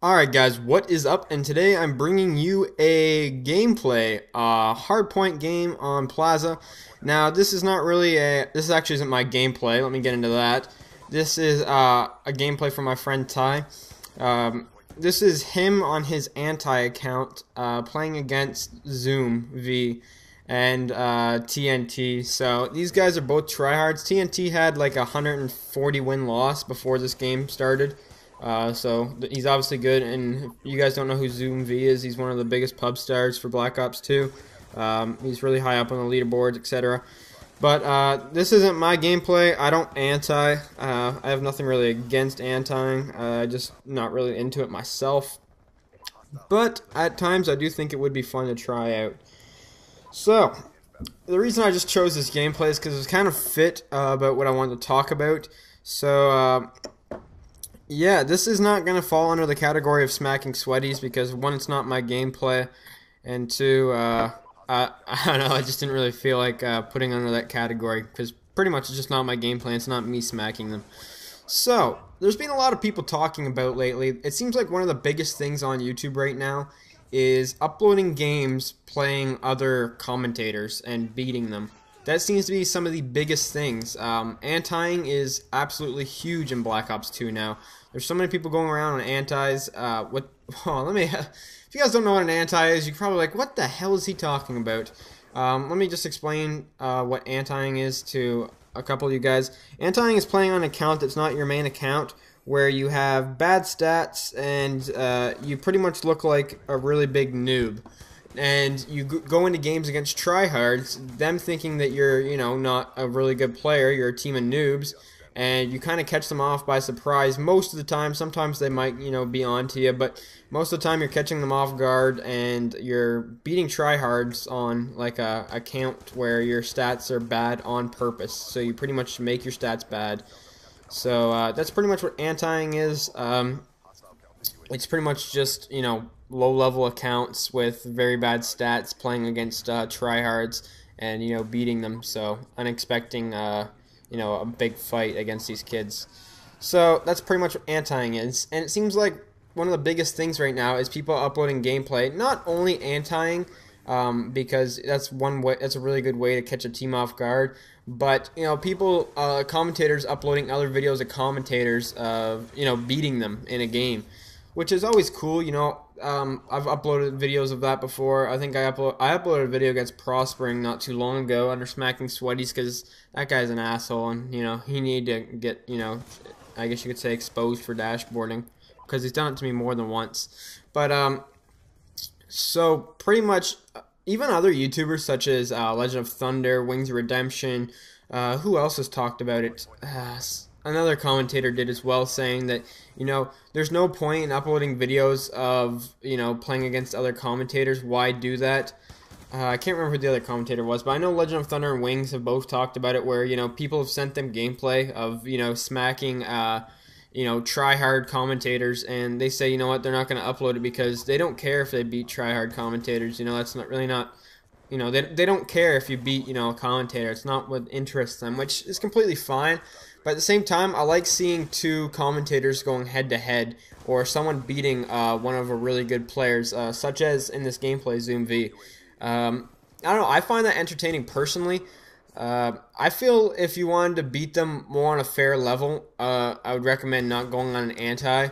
Alright guys, what is up? And today I'm bringing you a gameplay, hardpoint game on Plaza. Now this is not really this actually isn't my gameplay, let me get into that. This is a gameplay from my friend Ty. This is him on his anti account, playing against Z00Mv and TNT. So these guys are both tryhards. TNT had like a 140 win loss before this game started. So he's obviously good, and if you guys don't know who Z00Mv is, he's one of the biggest pub stars for Black Ops 2. He's really high up on the leaderboards, etc. But this isn't my gameplay. I don't anti. I have nothing really against antiing. Just not really into it myself. But at times I do think it would be fun to try out. So the reason I just chose this gameplay is because it's kind of fit about what I wanted to talk about. So yeah, this is not going to fall under the category of smacking sweaties because one, it's not my gameplay, and two, I don't know, I just didn't really feel like putting under that category because pretty much it's just not my gameplay, it's not me smacking them. So, there's been a lot of people talking about lately. It seems like one of the biggest things on YouTube right now is uploading games playing other commentators and beating them. That seems to be some of the biggest things. Antiing is absolutely huge in Black Ops 2 now. There's so many people going around on antis. If you guys don't know what an anti is, you're probably like, what the hell is he talking about? Let me just explain what antiing is to a couple of you guys. Antiing is playing on an account that's not your main account, where you have bad stats and you pretty much look like a really big noob. And you go into games against tryhards, them thinking that you're, you know, not a really good player, you're a team of noobs, and you kind of catch them off by surprise most of the time. Sometimes they might, you know, be on to you, but most of the time you're catching them off guard and you're beating tryhards on like a account where your stats are bad on purpose. So you pretty much make your stats bad. So that's pretty much what antiing is. It's pretty much just, you know, low-level accounts with very bad stats playing against tryhards and, you know, beating them. So unexpecting, you know, a big fight against these kids. So that's pretty much what antiing is. And it seems like one of the biggest things right now is people uploading gameplay. Not only antiing, because that's one way. That's a really good way to catch a team off guard. But you know, people, commentators uploading other videos of commentators, you know, beating them in a game, which is always cool. You know, I've uploaded videos of that before. I think I uploaded a video against Prospering not too long ago under smacking sweaties because that guy's an asshole, and you know, he needed to get, you know, I guess you could say exposed for dashboarding because he's done it to me more than once. But so pretty much even other YouTubers such as Legend of Thunder, Wings of Redemption, who else has talked about it? Another commentator did as well, saying that, you know, there's no point in uploading videos of, you know, playing against other commentators. Why do that? I can't remember who the other commentator was, but I know Legend of Thunder and Wings have both talked about it, where, you know, people have sent them gameplay of, you know, smacking, you know, try-hard commentators, and they say, you know what, they're not going to upload it because they don't care if they beat try-hard commentators. You know, that's not really not, you know, they don't care if you beat, you know, a commentator. It's not what interests them, which is completely fine. But at the same time, I like seeing two commentators going head-to-head, or someone beating one of a really good players, such as in this gameplay, Z00Mv. I don't know, I find that entertaining personally. I feel if you wanted to beat them more on a fair level, I would recommend not going on an anti.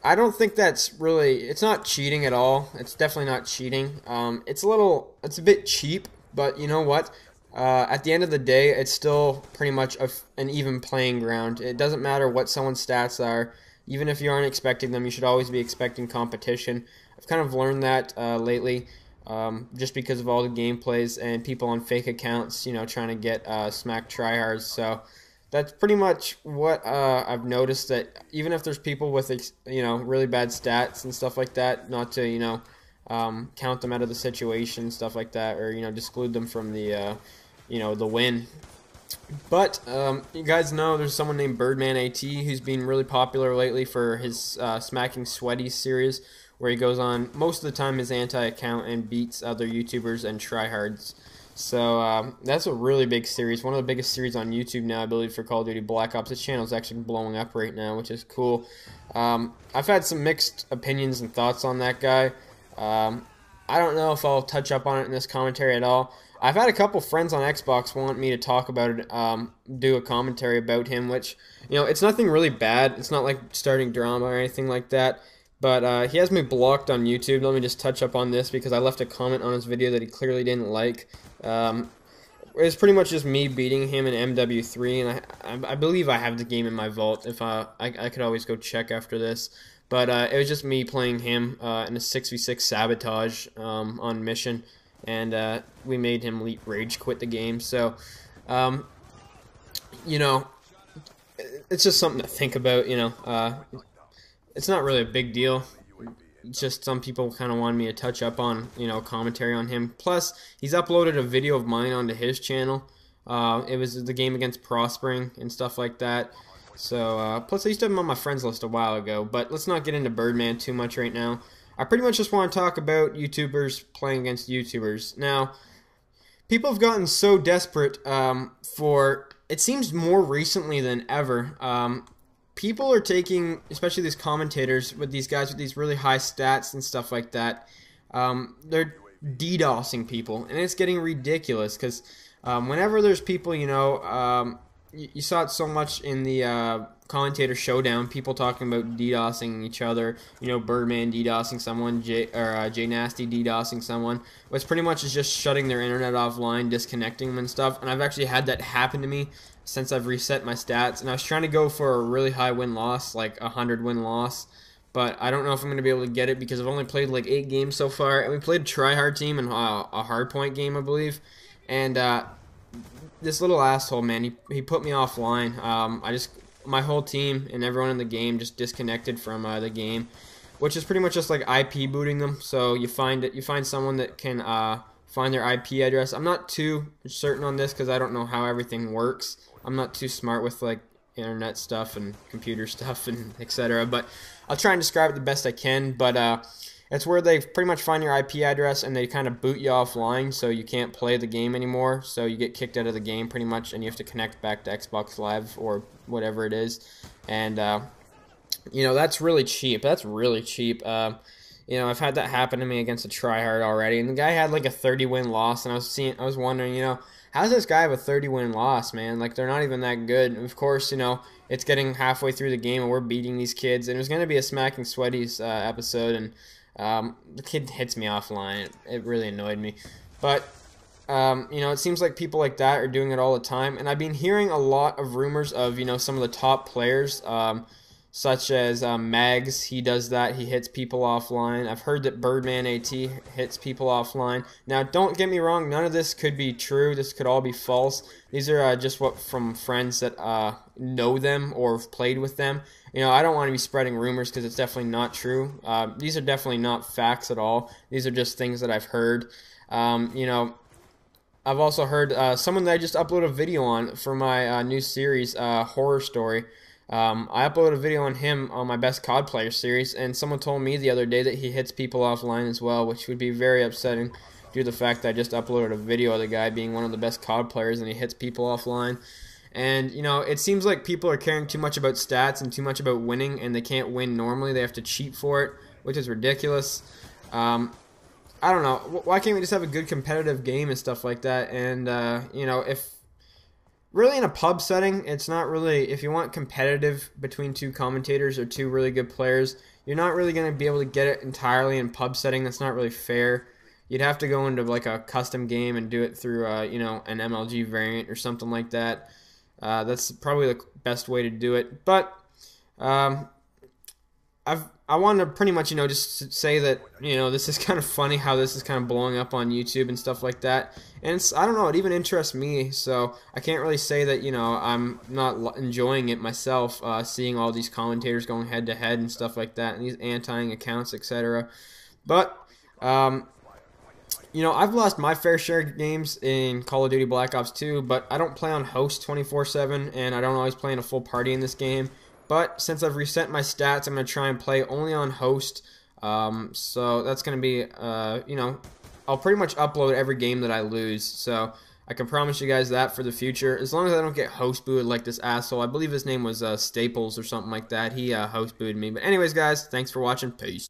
I don't think that's really, it's not cheating at all. It's definitely not cheating. It's a bit cheap, but you know what? At the end of the day, it's still pretty much an even playing ground. It doesn't matter what someone's stats are. Even if you aren't expecting them, you should always be expecting competition. I've kind of learned that lately, just because of all the gameplays and people on fake accounts, you know, trying to get smack tryhards. So that's pretty much what I've noticed, that even if there's people with, you know, really bad stats and stuff like that, not to, you know, count them out of the situation, stuff like that, or, you know, exclude them from the, you know, the win. But you guys know there's someone named Birdman AT who's been really popular lately for his Smacking Sweaty series, where he goes on most of the time his anti-account and beats other YouTubers and tryhards. So that's a really big series, one of the biggest series on YouTube now, I believe, for Call of Duty Black Ops. This channel is actually blowing up right now, which is cool. I've had some mixed opinions and thoughts on that guy. I don't know if I'll touch up on it in this commentary at all. I've had a couple friends on Xbox want me to talk about it, do a commentary about him, which, it's nothing really bad. It's not like starting drama or anything like that. But he has me blocked on YouTube. Let me just touch up on this because I left a comment on his video that he clearly didn't like. It's pretty much just me beating him in MW3, and I believe I have the game in my vault. If I could always go check after this. But it was just me playing him in a 6v6 sabotage on mission, and we made him rage quit the game. So, it's just something to think about. It's not really a big deal. It's just some people kind of wanted me to touch up on, commentary on him. Plus, he's uploaded a video of mine onto his channel. It was the game against Prospering and stuff like that. So, plus I used to have him on my friends list a while ago, but let's not get into Birdman too much right now. I pretty much just want to talk about YouTubers playing against YouTubers. Now, people have gotten so desperate it seems more recently than ever, people are taking, especially these commentators, with these guys with these really high stats and stuff like that, they're DDoSing people, and it's getting ridiculous, because whenever there's people, you saw it so much in the commentator showdown, people talking about DDoSing each other, Birdman DDoSing someone, J Nasty DDoSing someone, which pretty much is just shutting their internet offline, disconnecting them and stuff. And I've actually had that happen to me since I've reset my stats, and I was trying to go for a really high win-loss, like 100 win-loss, but I don't know if I'm going to be able to get it because I've only played like 8 games so far, and we played a try-hard team and a hardpoint game, I believe, and this little asshole, man, he put me offline. My whole team and everyone in the game just disconnected from the game, which is pretty much just like IP booting them. So you find someone that can find their IP address. I'm not too certain on this because I don't know how everything works. I'm not too smart with like internet stuff and computer stuff and etc. But I'll try and describe it the best I can. But it's where they pretty much find your IP address and they kind of boot you offline, so you can't play the game anymore. So you get kicked out of the game pretty much, and you have to connect back to Xbox Live or whatever it is. And that's really cheap. That's really cheap. I've had that happen to me against a tryhard already, and the guy had like a 30-win loss, and I was wondering, how's this guy have a 30-win loss, man? Like, they're not even that good. And of course, it's getting halfway through the game, and we're beating these kids, and it was going to be a Smacking Sweaties episode, and the kid hits me offline. It really annoyed me. But, it seems like people like that are doing it all the time. And I've been hearing a lot of rumors of, some of the top players, such as Mags. He does that. He hits people offline. I've heard that Birdman AT hits people offline. Now, don't get me wrong. None of this could be true. This could all be false. These are just from friends that know them or have played with them. I don't want to be spreading rumors because it's definitely not true. These are definitely not facts at all. These are just things that I've heard. I've also heard someone that I just uploaded a video on for my new series, Horror Story. I uploaded a video on him on my Best COD Player series, and someone told me the other day that he hits people offline as well, which would be very upsetting due to the fact that I just uploaded a video of the guy being one of the best COD players and he hits people offline. And, it seems like people are caring too much about stats and too much about winning, and they can't win normally. They have to cheat for it, which is ridiculous. I don't know. Why can't we just have a good competitive game and stuff like that? And, if really in a pub setting, it's not really, if you want competitive between two commentators or two really good players, you're not really going to be able to get it entirely in pub setting. That's not really fair. You'd have to go into like a custom game and do it through, an MLG variant or something like that. That's probably the best way to do it. But I want to pretty much, just say that, this is kind of funny how this is kind of blowing up on YouTube and stuff like that. And I don't know, it even interests me, so I can't really say that, I'm not enjoying it myself, seeing all these commentators going head-to-head and stuff like that, and these anti-ing accounts, etc. But, I've lost my fair share of games in Call of Duty Black Ops 2, but I don't play on host 24/7, and I don't always play in a full party in this game. But since I've reset my stats, I'm going to try and play only on host. So that's going to be, I'll pretty much upload every game that I lose. So I can promise you guys that for the future, as long as I don't get host booted like this asshole. I believe his name was Staples or something like that. He host booted me. But anyways, guys, thanks for watching. Peace.